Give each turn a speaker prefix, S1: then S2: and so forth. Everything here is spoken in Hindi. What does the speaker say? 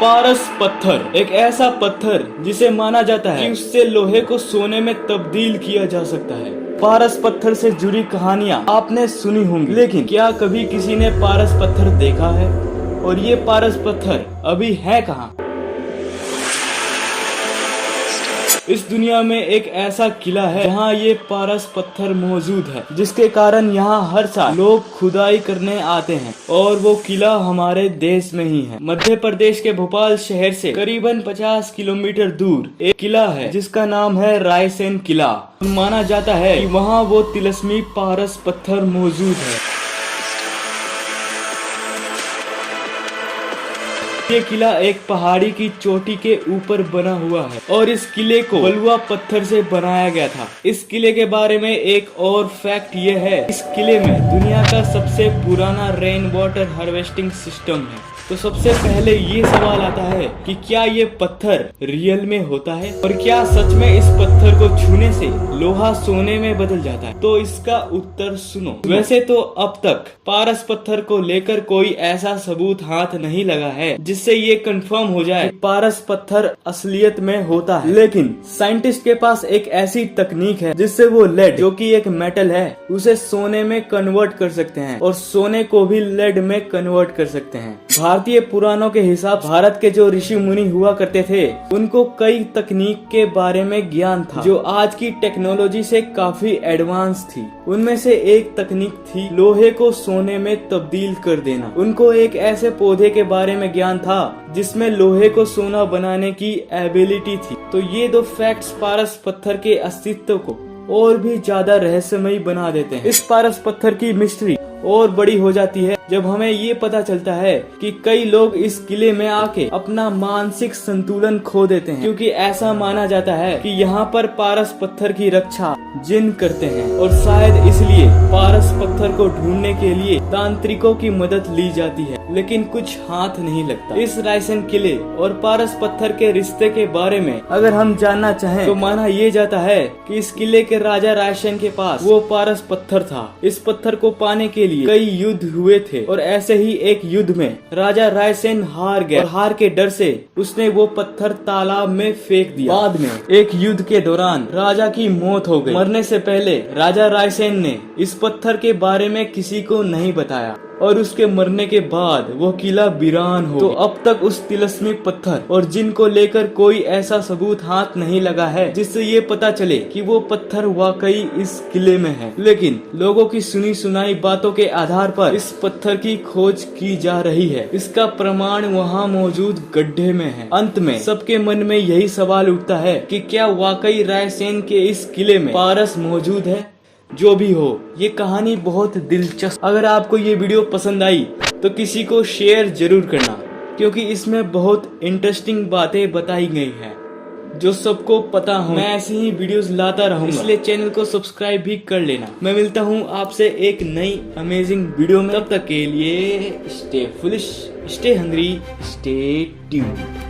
S1: पारस पत्थर एक ऐसा पत्थर जिसे माना जाता है कि उससे लोहे को सोने में तब्दील किया जा सकता है। पारस पत्थर से जुड़ी कहानियां आपने सुनी होंगी, लेकिन क्या कभी किसी ने पारस पत्थर देखा है? और ये पारस पत्थर अभी है कहाँ? इस दुनिया में एक ऐसा किला है जहाँ ये पारस पत्थर मौजूद है, जिसके कारण यहाँ हर साल लोग खुदाई करने आते हैं। और वो किला हमारे देश में ही है। मध्य प्रदेश के भोपाल शहर से करीबन 50 किलोमीटर दूर एक किला है जिसका नाम है रायसेन किला। माना जाता है कि वहाँ वो तिलस्मी पारस पत्थर मौजूद है। ये किला एक पहाड़ी की चोटी के ऊपर बना हुआ है और इस किले को बलुआ पत्थर से बनाया गया था। इस किले के बारे में एक और फैक्ट ये है, इस किले में दुनिया का सबसे पुराना रेन वाटर हार्वेस्टिंग सिस्टम है। तो सबसे पहले ये सवाल आता है कि क्या ये पत्थर रियल में होता है और क्या सच में इस पत्थर को छूने से लोहा सोने में बदल जाता है? तो इसका उत्तर सुनो। वैसे तो अब तक पारस पत्थर को लेकर कोई ऐसा सबूत हाथ नहीं लगा है जिससे ये कंफर्म हो जाए कि पारस पत्थर असलियत में होता है, लेकिन साइंटिस्ट के पास एक ऐसी तकनीक है जिससे वो लेड, जो कि एक मेटल है, उसे सोने में कन्वर्ट कर सकते हैं और सोने को भी लेड में कन्वर्ट कर सकते हैं। भारतीय पुराणों के हिसाब भारत के जो ऋषि मुनि हुआ करते थे, उनको कई तकनीक के बारे में ज्ञान था जो आज की टेक्नोलॉजी से काफी एडवांस थी। उनमें से एक तकनीक थी लोहे को सोने में तब्दील कर देना। उनको एक ऐसे पौधे के बारे में ज्ञान था जिसमें लोहे को सोना बनाने की एबिलिटी थी। तो ये दो फैक्ट्स पारस पत्थर के अस्तित्व को और भी ज्यादा रहस्यमयी बना देते हैं। इस पारस पत्थर की मिस्ट्री और बड़ी हो जाती है जब हमें ये पता चलता है कि कई लोग इस किले में आके अपना मानसिक संतुलन खो देते हैं, क्योंकि ऐसा माना जाता है कि यहाँ पर पारस पत्थर की रक्षा जिन करते हैं और शायद इसलिए पारस पत्थर को ढूंढने के लिए तांत्रिकों की मदद ली जाती है, लेकिन कुछ हाथ नहीं लगता। इस रायसेन किले और पारस पत्थर के रिश्ते के बारे में अगर हम जानना चाहें तो माना ये जाता है कि इस किले के राजा रायसेन के पास वो पारस पत्थर था। इस पत्थर को पाने के लिए कई युद्ध हुए थे और ऐसे ही एक युद्ध में राजा रायसेन हार गया और हार के डर से उसने वो पत्थर तालाब में फेंक दिया। बाद में एक युद्ध के दौरान राजा की मौत हो गई। मरने से पहले राजा रायसेन ने इस पत्थर के बारे में किसी को नहीं बताया और उसके मरने के बाद वो किला वीरान हो। तो अब तक उस तिलस्मी पत्थर और जिन को लेकर कोई ऐसा सबूत हाथ नहीं लगा है जिससे ये पता चले कि वो पत्थर वाकई इस किले में है। लेकिन लोगों की सुनी सुनाई बातों के आधार पर इस पत्थर की खोज की जा रही है। इसका प्रमाण वहाँ मौजूद गड्ढे में है। अंत में सबके मन में यही सवाल उठता है कि क्या वाकई रायसेन के इस किले में पारस मौजूद है? जो भी हो, ये कहानी बहुत दिलचस्प। अगर आपको ये वीडियो पसंद आई तो किसी को शेयर जरूर करना, क्योंकि इसमें बहुत इंटरेस्टिंग बातें बताई गई हैं जो सबको पता हो। मैं ऐसे ही वीडियोस लाता रहूंगा, इसलिए चैनल को सब्सक्राइब भी कर लेना। मैं मिलता हूँ आपसे एक नई अमेजिंग वीडियो में। तब तक के लिए stay foolish, stay hungry, stay tuned.